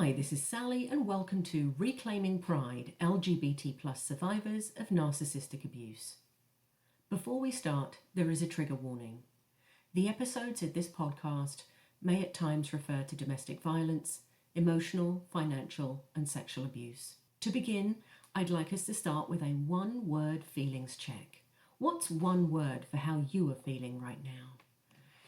Hi, this is Sally and welcome to Reclaiming Pride, LGBT plus survivors of narcissistic abuse. Before we start, there is a trigger warning. The episodes of this podcast may at times refer to domestic violence, emotional, financial, and sexual abuse. To begin, I'd like us to start with a one-word feelings check. What's one word for how you are feeling right now?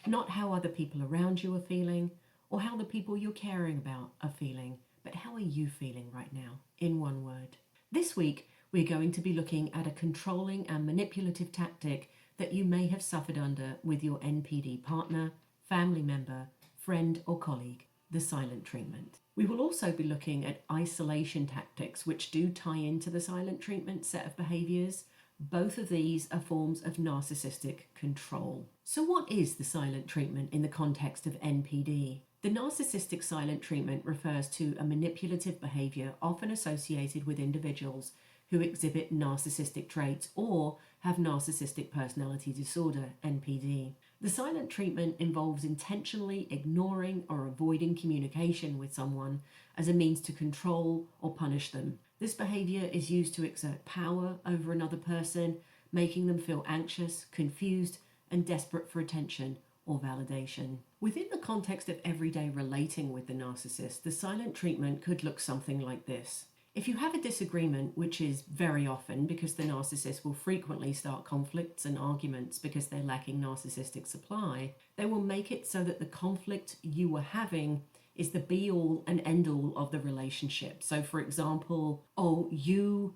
Not how other people around you are feeling, or how the people you're caring about are feeling, but how are you feeling right now, in one word. This week, we're going to be looking at a controlling and manipulative tactic that you may have suffered under with your NPD partner, family member, friend or colleague, the silent treatment. We will also be looking at isolation tactics which do tie into the silent treatment set of behaviours. Both of these are forms of narcissistic control. So what is the silent treatment in the context of NPD? The narcissistic silent treatment refers to a manipulative behaviour often associated with individuals who exhibit narcissistic traits or have narcissistic personality disorder, NPD. The silent treatment involves intentionally ignoring or avoiding communication with someone as a means to control or punish them. This behaviour is used to exert power over another person, making them feel anxious, confused, and desperate for attention or validation. Within the context of everyday relating with the narcissist, the silent treatment could look something like this. If you have a disagreement, which is very often because the narcissist will frequently start conflicts and arguments because they're lacking narcissistic supply, they will make it so that the conflict you were having is the be-all and end-all of the relationship. So for example, you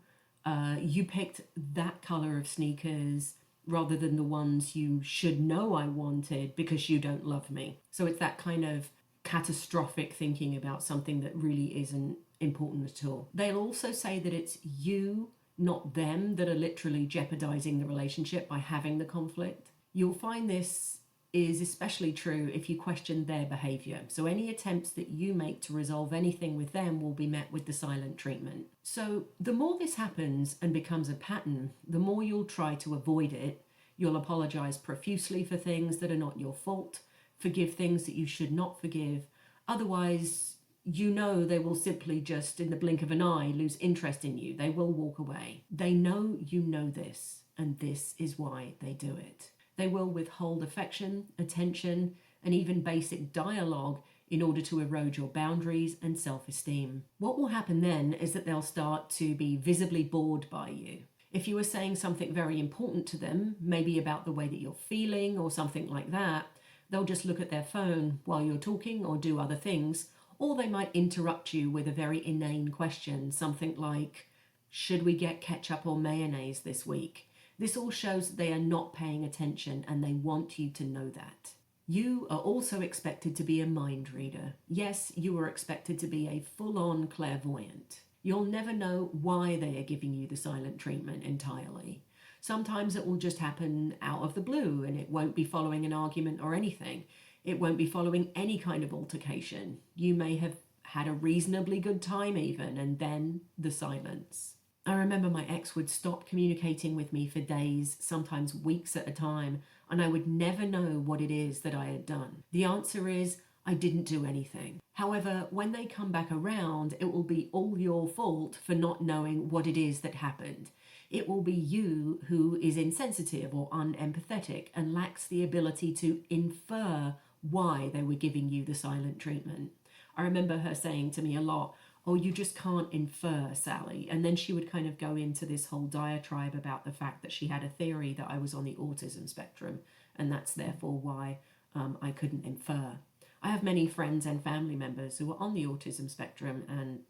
picked that color of sneakers rather than the ones you should know I wanted because you don't love me. So it's that kind of catastrophic thinking about something that really isn't important at all. They'll also say that it's you, not them, that are literally jeopardizing the relationship by having the conflict. You'll find this is especially true if you question their behavior. So any attempts that you make to resolve anything with them will be met with the silent treatment. So the more this happens and becomes a pattern, the more you'll try to avoid it. You'll apologize profusely for things that are not your fault, forgive things that you should not forgive. Otherwise, you know they will simply just, in the blink of an eye, lose interest in you. They will walk away. They know you know this, and this is why they do it. They will withhold affection, attention, and even basic dialogue in order to erode your boundaries and self-esteem. What will happen then is that they'll start to be visibly bored by you. If you are saying something very important to them, maybe about the way that you're feeling or something like that, they'll just look at their phone while you're talking or do other things, or they might interrupt you with a very inane question, something like, should we get ketchup or mayonnaise this week? This all shows that they are not paying attention and they want you to know that. You are also expected to be a mind reader. Yes, you are expected to be a full-on clairvoyant. You'll never know why they are giving you the silent treatment entirely. Sometimes it will just happen out of the blue and it won't be following an argument or anything. It won't be following any kind of altercation. You may have had a reasonably good time even, and then the silence. I remember my ex would stop communicating with me for days, sometimes weeks at a time, and I would never know what it is that I had done. The answer is, I didn't do anything. However, when they come back around, it will be all your fault for not knowing what it is that happened. It will be you who is insensitive or unempathetic and lacks the ability to infer why they were giving you the silent treatment. I remember her saying to me a lot, oh, you just can't infer, Sally. And then she would kind of go into this whole diatribe about the fact that she had a theory that I was on the autism spectrum, and that's therefore why I couldn't infer. I have many friends and family members who are on the autism spectrum, and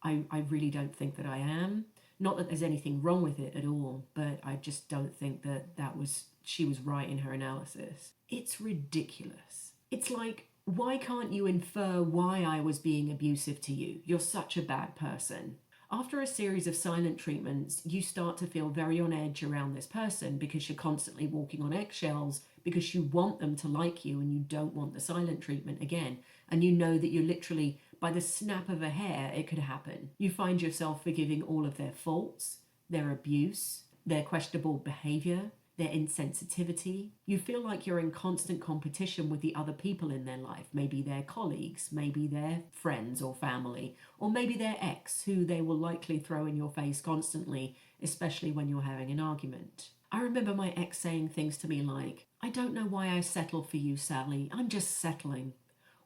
I really don't think that I am. Not that there's anything wrong with it at all, but I just don't think that she was right in her analysis. It's ridiculous. It's like, why can't you infer why I was being abusive to you? You're such a bad person. After a series of silent treatments, you start to feel very on edge around this person because you're constantly walking on eggshells because you want them to like you and you don't want the silent treatment again. And you know that you're literally, by the snap of a hair, it could happen. You find yourself forgiving all of their faults, their abuse, their questionable behavior, their insensitivity. You feel like you're in constant competition with the other people in their life, maybe their colleagues, maybe their friends or family, or maybe their ex, who they will likely throw in your face constantly, especially when you're having an argument. I remember my ex saying things to me like, "I don't know why I settle for you, Sally. I'm just settling.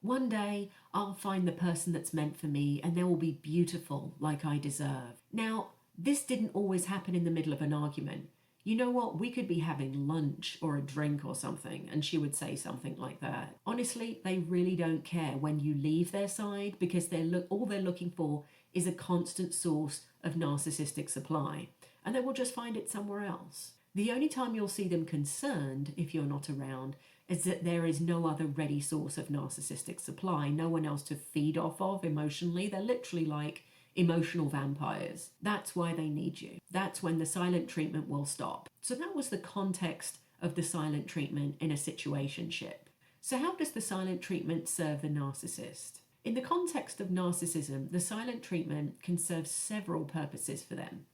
One day I'll find the person that's meant for me and they will be beautiful like I deserve." Now, this didn't always happen in the middle of an argument. You know what? We could be having lunch or a drink or something, and she would say something like that. Honestly, they really don't care when you leave their side, because all they're looking for is a constant source of narcissistic supply, and they will just find it somewhere else. The only time you'll see them concerned, if you're not around, is that there is no other ready source of narcissistic supply, no one else to feed off of emotionally. They're literally like emotional vampires. That's why they need you. That's when the silent treatment will stop. So that was the context of the silent treatment in a situationship. So how does the silent treatment serve the narcissist? In the context of narcissism, the silent treatment can serve several purposes for them.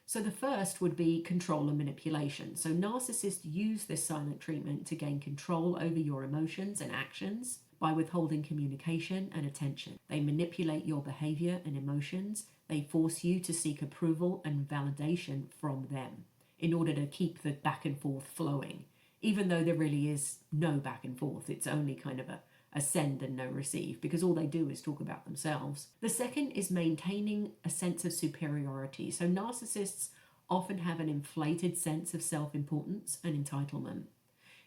So the first would be control and manipulation. So narcissists use this silent treatment to gain control over your emotions and actions by withholding communication and attention. They manipulate your behavior and emotions. They force you to seek approval and validation from them in order to keep the back and forth flowing, even though there really is no back and forth. It's only kind of a send and no receive, because all they do is talk about themselves. The second is maintaining a sense of superiority. So narcissists often have an inflated sense of self-importance and entitlement.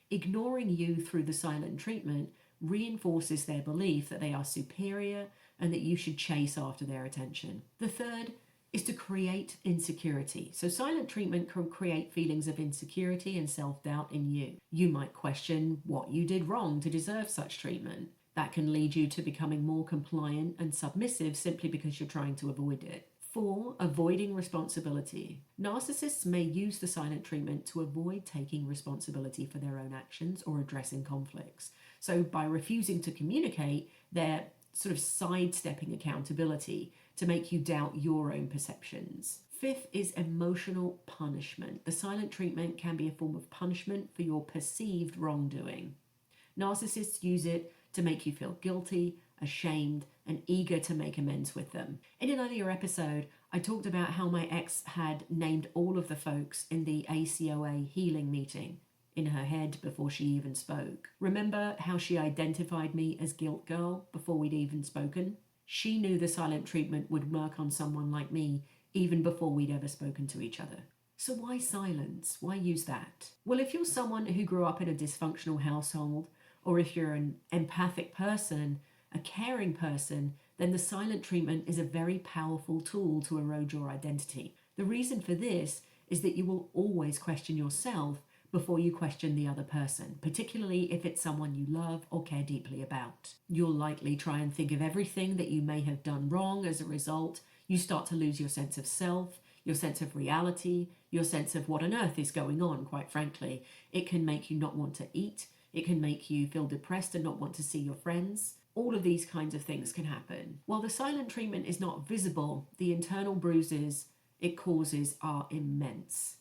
Ignoring you through the silent treatment reinforces their belief that they are superior and that you should chase after their attention. The third is to create insecurity. So silent treatment can create feelings of insecurity and self-doubt in you. You might question what you did wrong to deserve such treatment. That can lead you to becoming more compliant and submissive simply because you're trying to avoid it. 4, avoiding responsibility. Narcissists may use the silent treatment to avoid taking responsibility for their own actions or addressing conflicts. So by refusing to communicate, they're sort of sidestepping accountability to make you doubt your own perceptions. 5th is emotional punishment. The silent treatment can be a form of punishment for your perceived wrongdoing. Narcissists use it to make you feel guilty, ashamed, and eager to make amends with them. In an earlier episode, I talked about how my ex had named all of the folks in the ACOA healing meeting in her head before she even spoke. Remember how she identified me as Guilt Girl before we'd even spoken? She knew the silent treatment would work on someone like me even before we'd ever spoken to each other. So why silence? Why use that? Well, if you're someone who grew up in a dysfunctional household, or if you're an empathic person, a caring person, then the silent treatment is a very powerful tool to erode your identity. The reason for this is that you will always question yourself before you question the other person, particularly if it's someone you love or care deeply about. You'll likely try and think of everything that you may have done wrong. As a result, you start to lose your sense of self, your sense of reality, your sense of what on earth is going on, quite frankly. It can make you not want to eat. It can make you feel depressed and not want to see your friends. All of these kinds of things can happen. While the silent treatment is not visible, the internal bruises it causes are immense.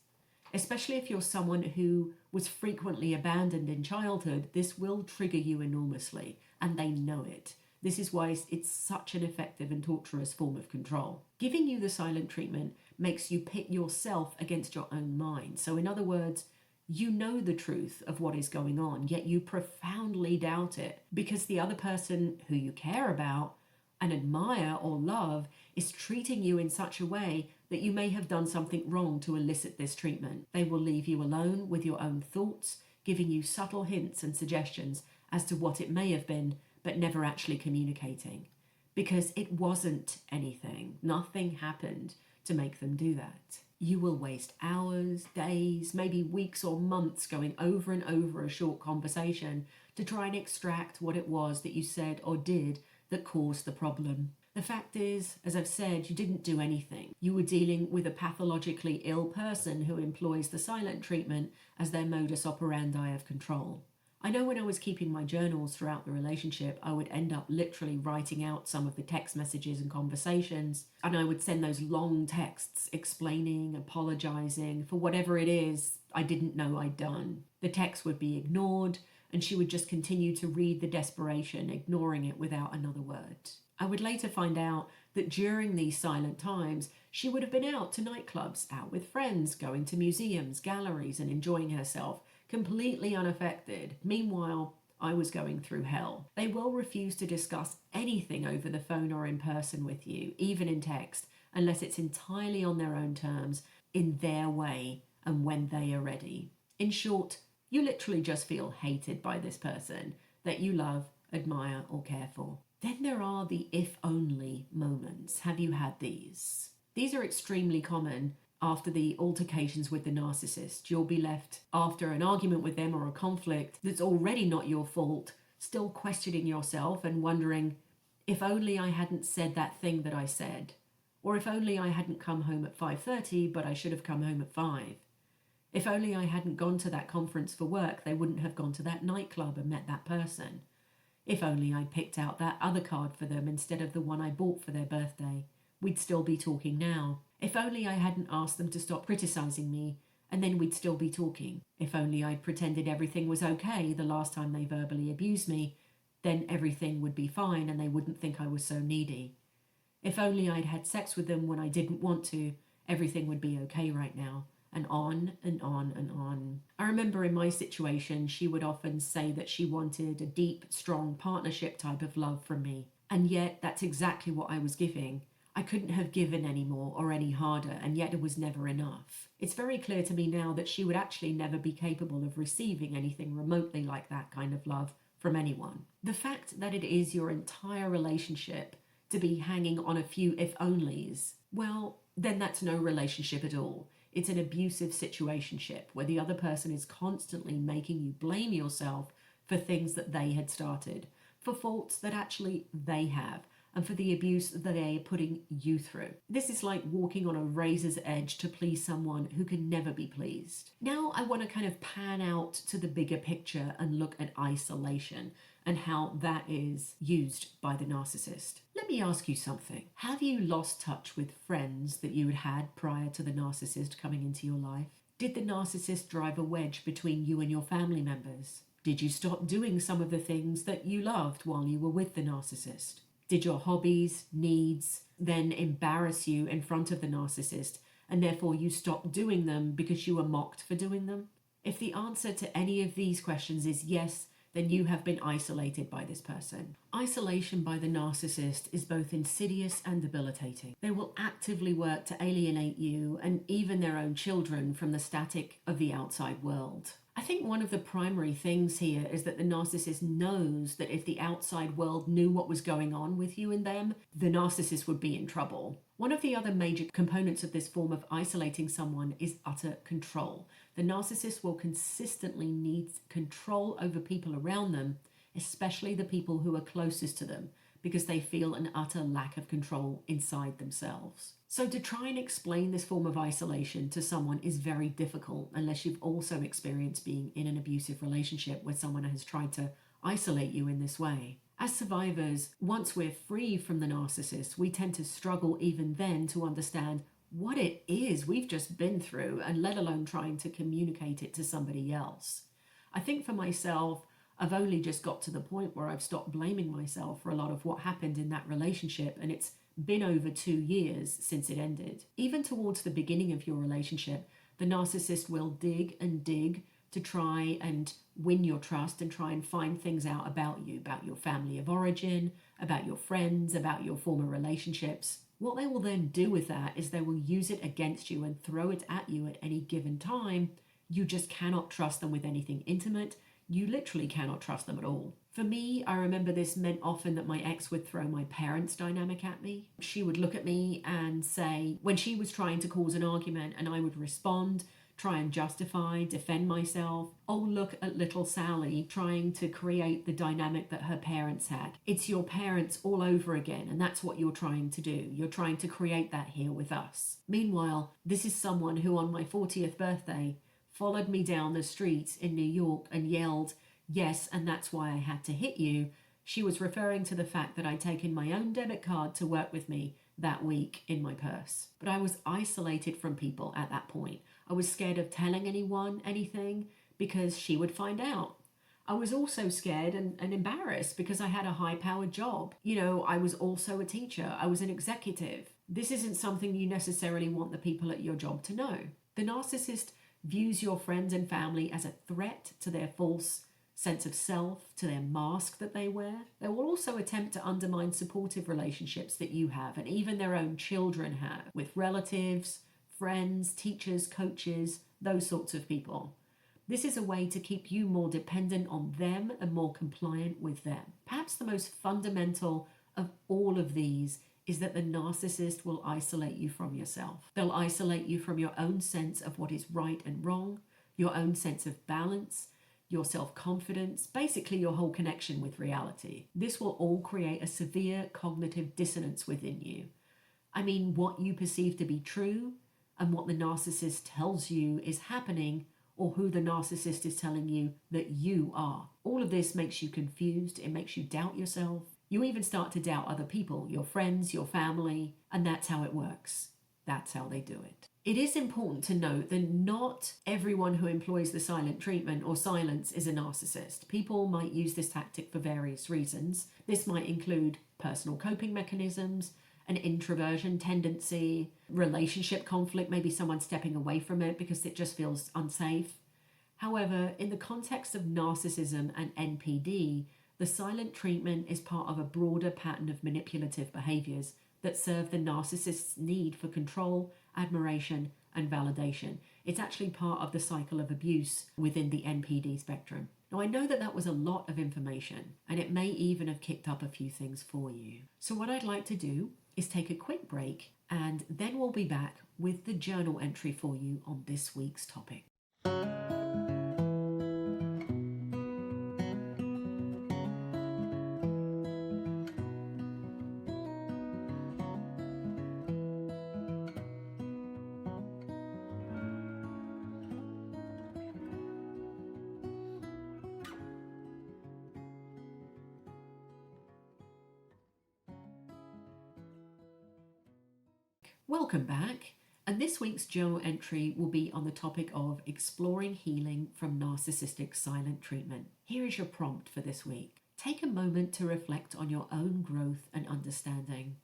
Especially if you're someone who was frequently abandoned in childhood, this will trigger you enormously, and they know it. This is why it's such an effective and torturous form of control. Giving you the silent treatment makes you pit yourself against your own mind. So in other words, you know the truth of what is going on, yet you profoundly doubt it because the other person who you care about and admire or love is treating you in such a way that you may have done something wrong to elicit this treatment. They will leave you alone with your own thoughts, giving you subtle hints and suggestions as to what it may have been, but never actually communicating. Because it wasn't anything. Nothing happened to make them do that. You will waste hours, days, maybe weeks or months going over and over a short conversation to try and extract what it was that you said or did that caused the problem. The fact is, as I've said, you didn't do anything. You were dealing with a pathologically ill person who employs the silent treatment as their modus operandi of control. I know when I was keeping my journals throughout the relationship, I would end up literally writing out some of the text messages and conversations, and I would send those long texts explaining, apologizing for whatever it is I didn't know I'd done. The text would be ignored, and she would just continue to read the desperation, ignoring it without another word. I would later find out that during these silent times, she would have been out to nightclubs, out with friends, going to museums, galleries, and enjoying herself, completely unaffected. Meanwhile, I was going through hell. They will refuse to discuss anything over the phone or in person with you, even in text, unless it's entirely on their own terms, in their way, and when they are ready. In short, you literally just feel hated by this person that you love, admire, or care for. Then there are the if only moments. Have you had these? These are extremely common after the altercations with the narcissist. You'll be left after an argument with them or a conflict that's already not your fault, still questioning yourself and wondering, if only I hadn't said that thing that I said, or if only I hadn't come home at 5:30 but I should have come home at 5. If only I hadn't gone to that conference for work, they wouldn't have gone to that nightclub and met that person. If only I picked out that other card for them instead of the one I bought for their birthday, we'd still be talking now. If only I hadn't asked them to stop criticizing me, and then we'd still be talking. If only I'd pretended everything was okay the last time they verbally abused me, then everything would be fine and they wouldn't think I was so needy. If only I'd had sex with them when I didn't want to, everything would be okay right now. And on and on and on. I remember in my situation, she would often say that she wanted a deep, strong partnership type of love from me. And yet that's exactly what I was giving. I couldn't have given any more or any harder, and yet it was never enough. It's very clear to me now that she would actually never be capable of receiving anything remotely like that kind of love from anyone. The fact that it is your entire relationship to be hanging on a few if-onlys, well, then that's no relationship at all. It's an abusive situationship where the other person is constantly making you blame yourself for things that they had started, for faults that actually they have, and for the abuse that they are putting you through. This is like walking on a razor's edge to please someone who can never be pleased. Now I want to kind of pan out to the bigger picture and look at isolation and how that is used by the narcissist. Let me ask you something. Have you lost touch with friends that you had had prior to the narcissist coming into your life? Did the narcissist drive a wedge between you and your family members? Did you stop doing some of the things that you loved while you were with the narcissist? Did your hobbies, needs, then embarrass you in front of the narcissist, and therefore you stopped doing them because you were mocked for doing them? If the answer to any of these questions is yes, then you have been isolated by this person. Isolation by the narcissist is both insidious and debilitating. They will actively work to alienate you and even their own children from the static of the outside world. I think one of the primary things here is that the narcissist knows that if the outside world knew what was going on with you and them, the narcissist would be in trouble. One of the other major components of this form of isolating someone is utter control. The narcissist will consistently need control over people around them, especially the people who are closest to them, because they feel an utter lack of control inside themselves. So to try and explain this form of isolation to someone is very difficult unless you've also experienced being in an abusive relationship where someone has tried to isolate you in this way. As survivors, once we're free from the narcissist, we tend to struggle even then to understand what it is we've just been through, and let alone trying to communicate it to somebody else. I think for myself, I've only just got to the point where I've stopped blaming myself for a lot of what happened in that relationship, and it's been over 2 years since it ended. Even towards the beginning of your relationship, the narcissist will dig and dig to try and win your trust and try and find things out about you, about your family of origin, about your friends, about your former relationships. What they will then do with that is they will use it against you and throw it at you at any given time. You just cannot trust them with anything intimate. You literally cannot trust them at all. For me, I remember this meant often that my ex would throw my parents' dynamic at me. She would look at me and say, when she was trying to cause an argument, and I would respond, try and justify, defend myself. Oh, look at little Sally trying to create the dynamic that her parents had. It's your parents all over again, and that's what you're trying to do. You're trying to create that here with us. Meanwhile, this is someone who on my 40th birthday followed me down the street in New York and yelled, Yes, and that's why I had to hit you. She was referring to the fact that I'd taken my own debit card to work with me that week in my purse. But I was isolated from people at that point. I was scared of telling anyone anything because she would find out. I was also scared and embarrassed because I had a high-powered job. I was also a teacher. I was an executive. This isn't something you necessarily want the people at your job to know. The narcissist views your friends and family as a threat to their false sense of self, to their mask that they wear. They will also attempt to undermine supportive relationships that you have and even their own children have with relatives, friends, teachers, coaches, those sorts of people. This is a way to keep you more dependent on them and more compliant with them. Perhaps the most fundamental of all of these is that the narcissist will isolate you from yourself. They'll isolate you from your own sense of what is right and wrong, your own sense of balance, your self-confidence, basically your whole connection with reality. This will all create a severe cognitive dissonance within you. I mean, what you perceive to be true and what the narcissist tells you is happening, or who the narcissist is telling you that you are. All of this makes you confused. It makes you doubt yourself. You even start to doubt other people, your friends, your family, and that's how it works. That's how they do it. It is important to note that not everyone who employs the silent treatment or silence is a narcissist. People might use this tactic for various reasons. This might include personal coping mechanisms, an introversion tendency, relationship conflict, maybe someone stepping away from it because it just feels unsafe. However, in the context of narcissism and NPD, the silent treatment is part of a broader pattern of manipulative behaviors that serve the narcissist's need for control, admiration, and validation. It's actually part of the cycle of abuse within the NPD spectrum. Now, I know that that was a lot of information, and it may even have kicked up a few things for you. So what I'd like to do is take a quick break, and then we'll be back with the journal entry for you on this week's topic. Welcome back, and this week's journal entry will be on the topic of exploring healing from narcissistic silent treatment. Here is your prompt for this week. Take a moment to reflect on your own growth and understanding.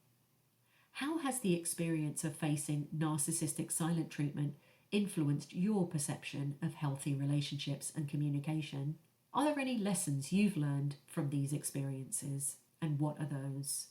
How has the experience of facing narcissistic silent treatment influenced your perception of healthy relationships and communication? Are there any lessons you've learned from these experiences, and what are those?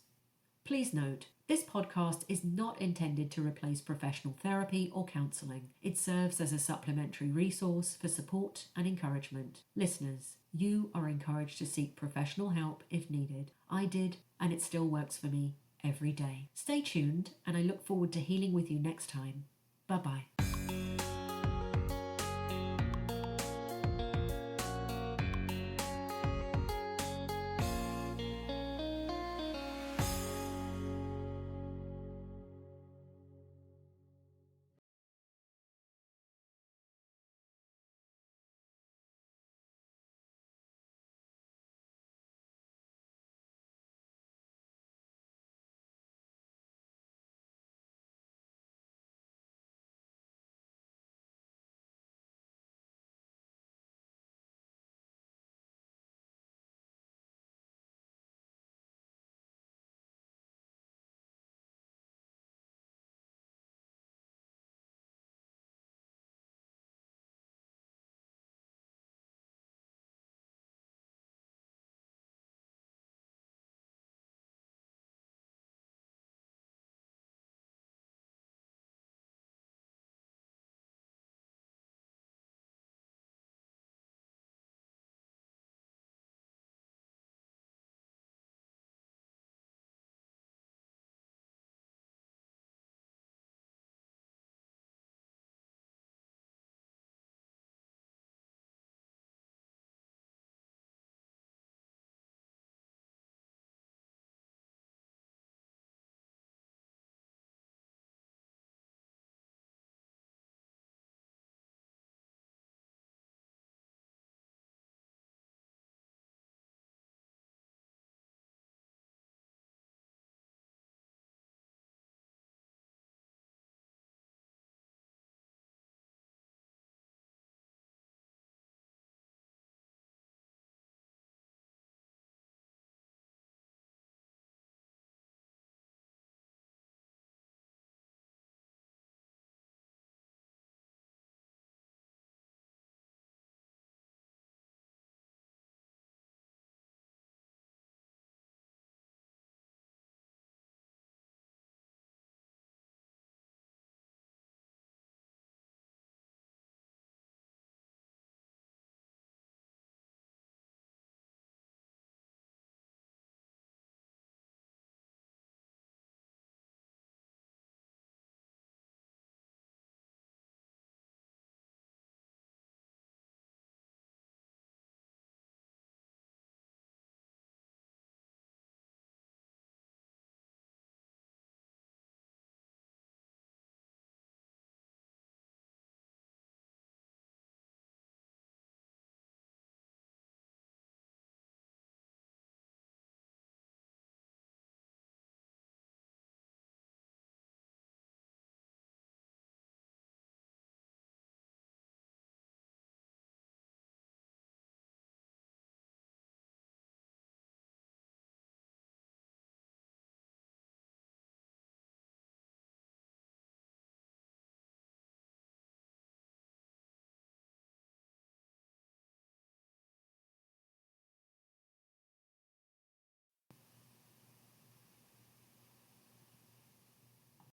Please note, this podcast is not intended to replace professional therapy or counselling. It serves as a supplementary resource for support and encouragement. Listeners, you are encouraged to seek professional help if needed. I did, and it still works for me every day. Stay tuned, and I look forward to healing with you next time. Bye-bye.